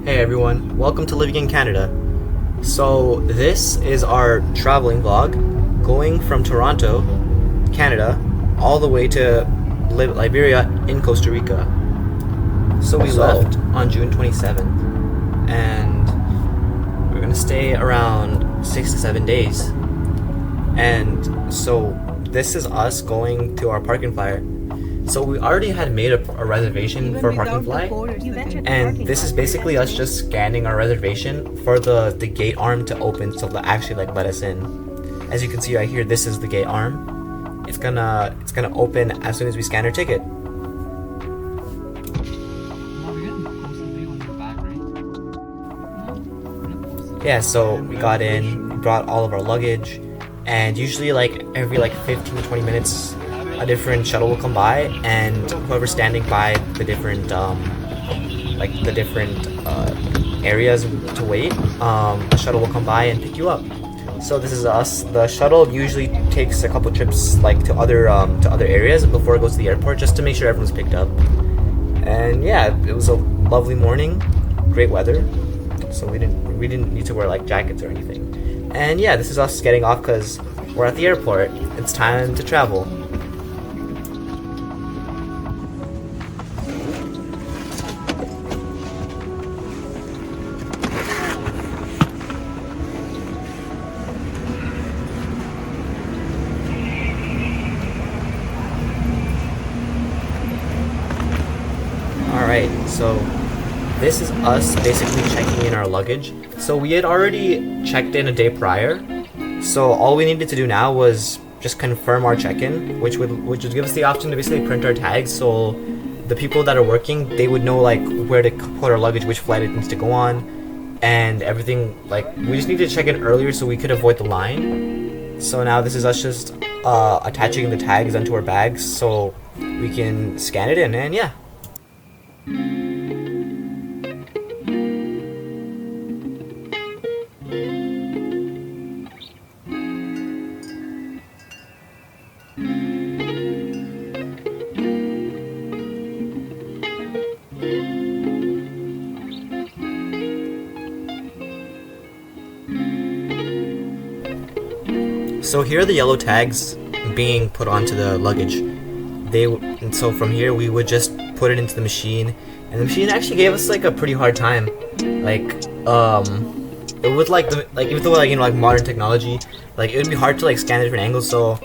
Hey everyone, welcome to Living in Canada. So this is our traveling vlog going from Toronto, Canada, all the way to Liberia in Costa Rica. So we left on June 27th and we're gonna stay around 6 to 7 days. And so this is us going to our parking flyer. So we already had made a reservation for parking fly, and this is basically us just scanning our reservation for the gate arm to open, so to actually let us in. As you can see right here, this is the gate arm. It's gonna open as soon as we scan our ticket. Yeah, so we got in, we brought all of our luggage, and usually every 15 to 20 minutes a different shuttle will come by, and whoever's standing by the different areas to wait, the shuttle will come by and pick you up. So this is us. The shuttle usually takes a couple trips to other areas before it goes to the airport, just to make sure everyone's picked up. And yeah, it was a lovely morning, great weather, so we didn't need to wear jackets or anything. And yeah, this is us getting off because we're at the airport. It's time to travel. Alright, so this is us basically checking in our luggage. So we had already checked in a day prior, so all we needed to do now was just confirm our check-in, which would give us the option to basically print our tags, so the people that are working, they would know where to put our luggage, which flight it needs to go on, and everything. We just needed to check in earlier so we could avoid the line. So now this is us just attaching the tags onto our bags so we can scan it in, and yeah. So here are the yellow tags being put onto the luggage. And so from here we would just put it into the machine, and the machine actually gave us a pretty hard time. It would even though modern technology, it would be hard to scan the different angles. So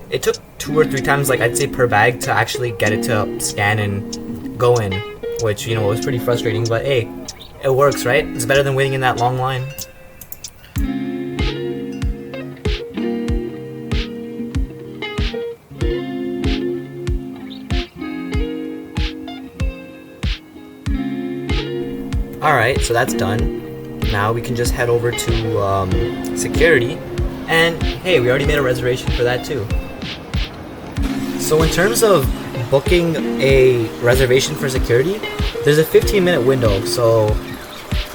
it took 2 or 3 times, I'd say per bag, to actually get it to scan and go in, which was pretty frustrating. But hey, it works, right? It's better than waiting in that long line. Alright, so that's done. Now we can just head over to security, and hey, we already made a reservation for that too. So in terms of booking a reservation for security, there's a 15-minute window, so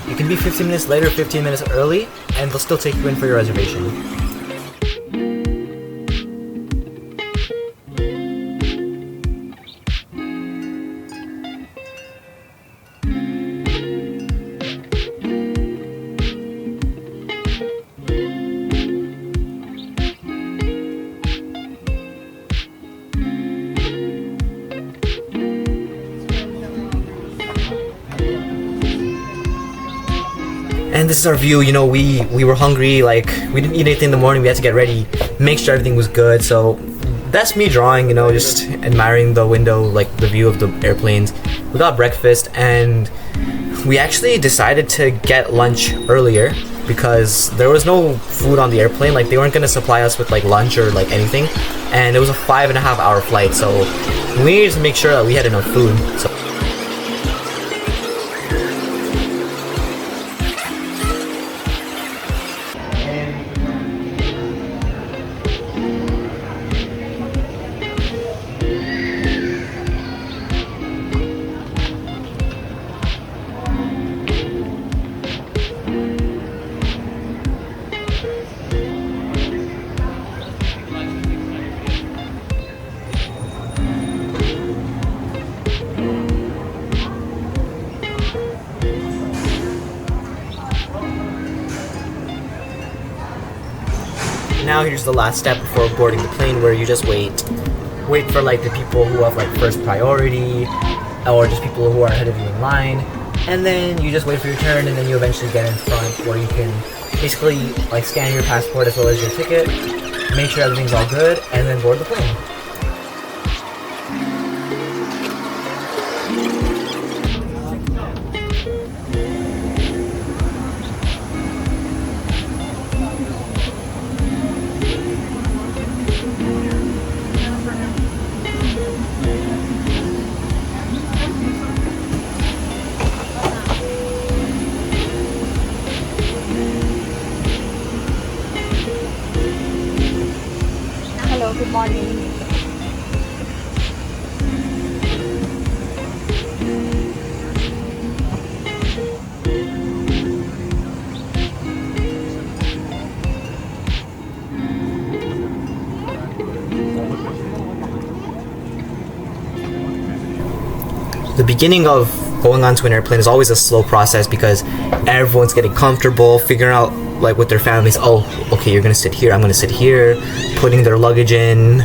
you can be 15 minutes later, 15 minutes early, and they'll still take you in for your reservation. And this is our view. We were hungry, we didn't eat anything in the morning, we had to get ready, make sure everything was good. So that's me drawing, just admiring the window, the view of the airplanes. We got breakfast, and we actually decided to get lunch earlier because there was no food on the airplane. They weren't going to supply us with lunch or anything, and it was a 5.5-hour flight, so we needed to make sure that we had enough food. So now here's the last step before boarding the plane, where you just wait for like the people who have like first priority, or just people who are ahead of you in line, and then you just wait for your turn, and then you eventually get in front where you can basically like scan your passport as well as your ticket, make sure everything's all good, and then board the plane. Hello, good morning. The beginning of going onto an airplane is always a slow process because everyone's getting comfortable, figuring out like with their families, oh, okay, you're gonna sit here, I'm gonna sit here, putting their luggage in,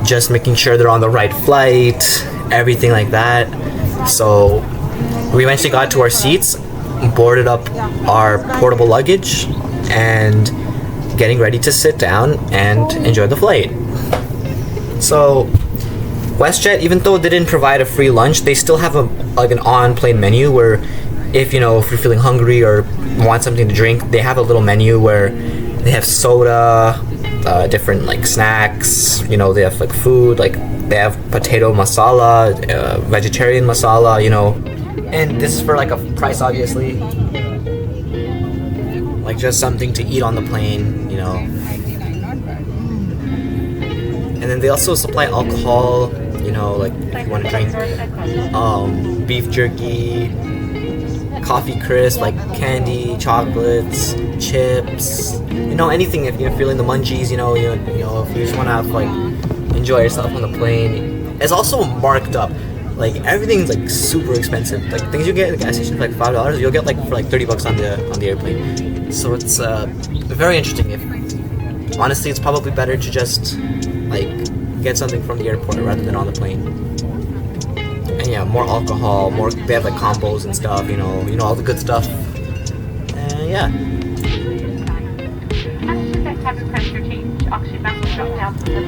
just making sure they're on the right flight, everything like that. So we eventually got to our seats, boarded up our portable luggage, and getting ready to sit down and enjoy the flight. So WestJet, even though they didn't provide a free lunch, they still have an on-plane menu where if you're feeling hungry or want something to drink, they have a little menu where they have soda, different like snacks, they have like food, like they have potato masala, vegetarian masala, and this is for like a price, obviously, like just something to eat on the plane, and then they also supply alcohol, like if you want to drink beef jerky, coffee crisp, like candy, chocolates, chips, anything. If you're feeling the munchies, if you just want to have like enjoy yourself on the plane. It's also marked up, like everything's like super expensive. Like things you get at the gas station for like $5, you'll get like for like $30 on the airplane. So it's very interesting. Honestly, it's probably better to just like get something from the airport rather than on the plane. And yeah, more alcohol, they have like combos and stuff, all the good stuff. And yeah.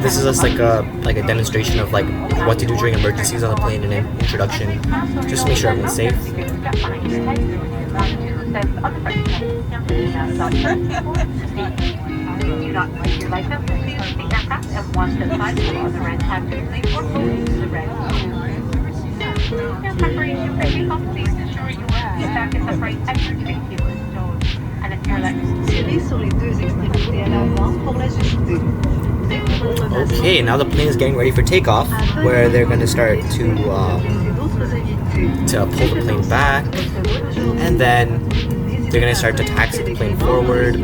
This is just like a demonstration of like what to do during emergencies on the plane, and an introduction, just to make sure everyone's safe. Do not place your license in the aircraft and watch the side of the red tab to leave or go into the red. In preparation for takeoff, please ensure you get back in the right as your tray table is stowed. And if you're like, tirez sur les deux extrémités à l'avant pour l'ajuster. Okay, now the plane is getting ready for takeoff, where they're going to start to pull the plane back, and then they're going to start to taxi the plane forward,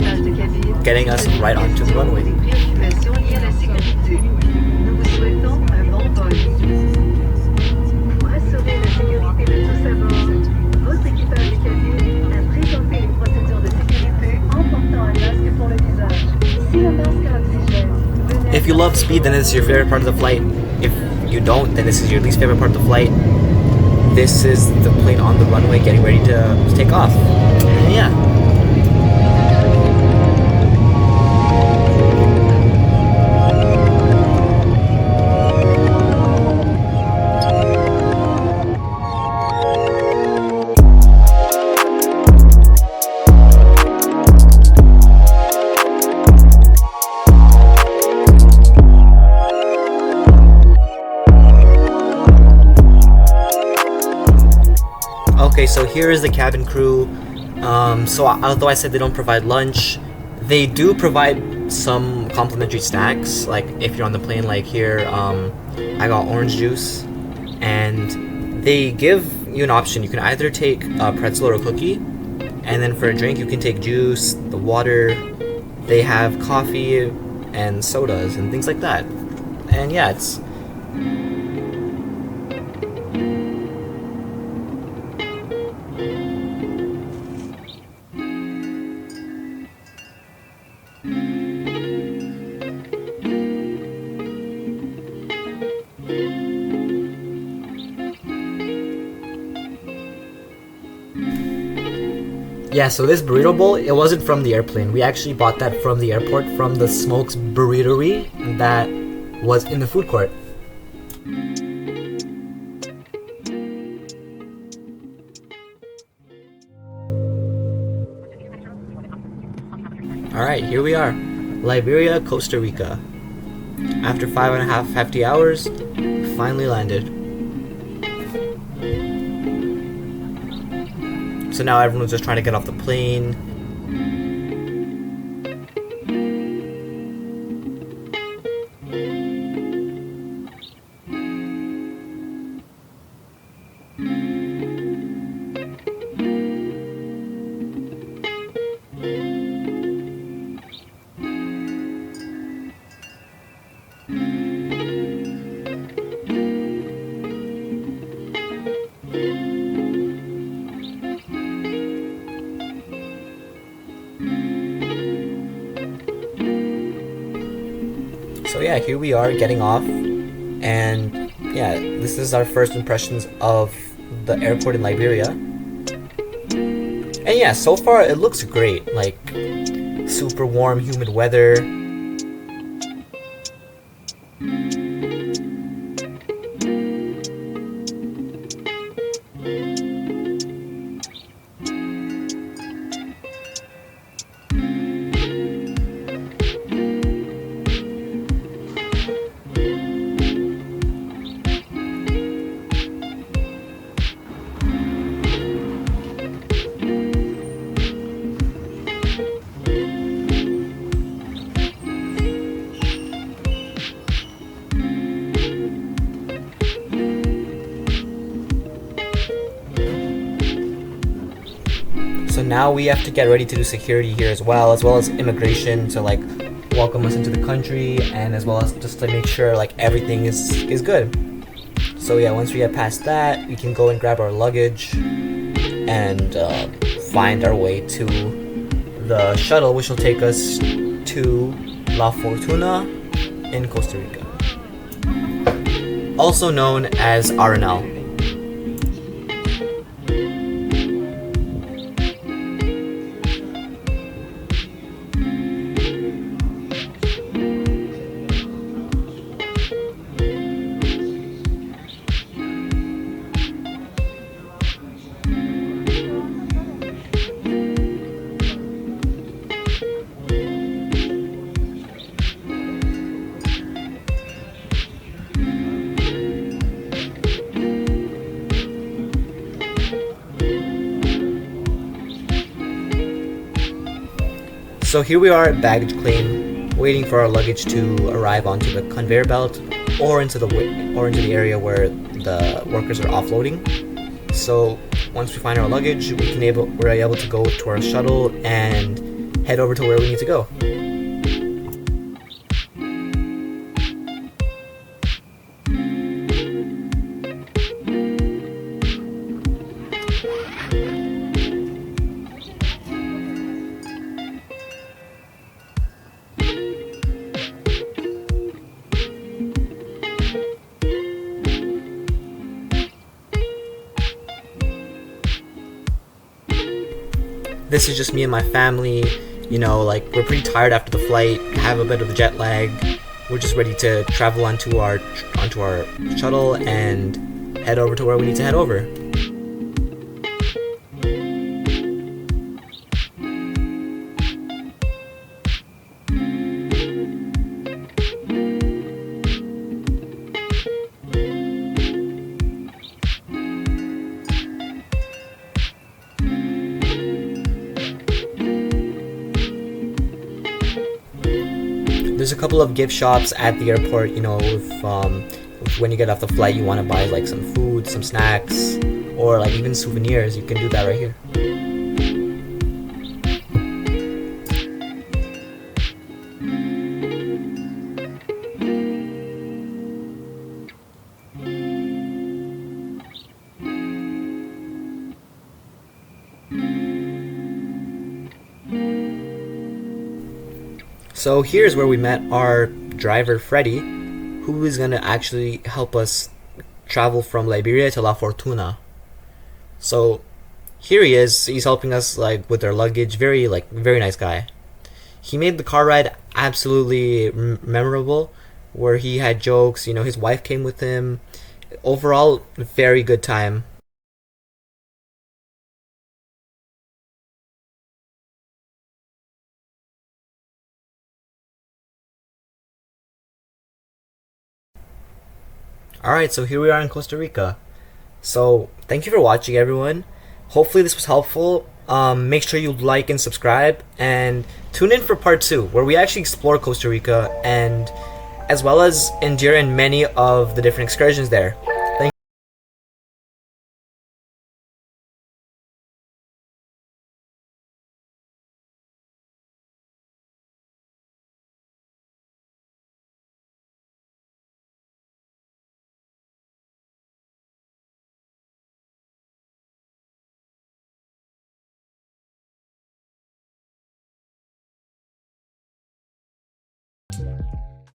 getting us right onto the runway. If you love speed, then this is your favorite part of the flight. If you don't, then this is your least favorite part of the flight. This is the plane on the runway getting ready to take off. And yeah. Okay, so here is the cabin crew. So although I said they don't provide lunch, they do provide some complimentary snacks. Like if you're on the plane, like here, I got orange juice, and they give you an option. You can either take a pretzel or a cookie, and then for a drink you can take juice, the water. They have coffee and sodas and things like that. And yeah, it's Yeah, so this burrito bowl, it wasn't from the airplane. We actually bought that from the airport from the Smokes Burritory that was in the food court. Alright, here we are. Liberia, Costa Rica. After 5.5 hefty hours, we finally landed. So now everyone's just trying to get off the plane. So yeah, here we are getting off, and yeah, this is our first impressions of the airport in Liberia. And yeah, so far it looks great, like super warm, humid weather. So now we have to get ready to do security here as well as immigration to like welcome us into the country, and as well as just to make sure like everything is good. So yeah, once we get past that, we can go and grab our luggage and find our way to the shuttle, which will take us to La Fortuna in Costa Rica, also known as Arenal. So here we are at baggage claim, waiting for our luggage to arrive onto the conveyor belt or into the area where the workers are offloading. So once we find our luggage, we're able to go to our shuttle and head over to where we need to go. This is just me and my family, you know, like we're pretty tired after the flight, have a bit of the jet lag. We're just ready to travel onto our shuttle and head over to where we need to head over. There's a couple of gift shops at the airport, you know, if when you get off the flight you want to buy like some food, some snacks, or like even souvenirs, you can do that right here. So here's where we met our driver Freddy, who is gonna actually help us travel from Liberia to La Fortuna. So Here he is. He's helping us like with our luggage. Very nice guy. He made the car ride absolutely memorable, where he had jokes. You know, his wife came with him. Overall, very good time. Alright, so here we are in Costa Rica. So, thank you for watching, everyone. Hopefully, this was helpful. Make sure you like and subscribe, and tune in for part 2, where we actually explore Costa Rica and as well as endure in many of the different excursions there.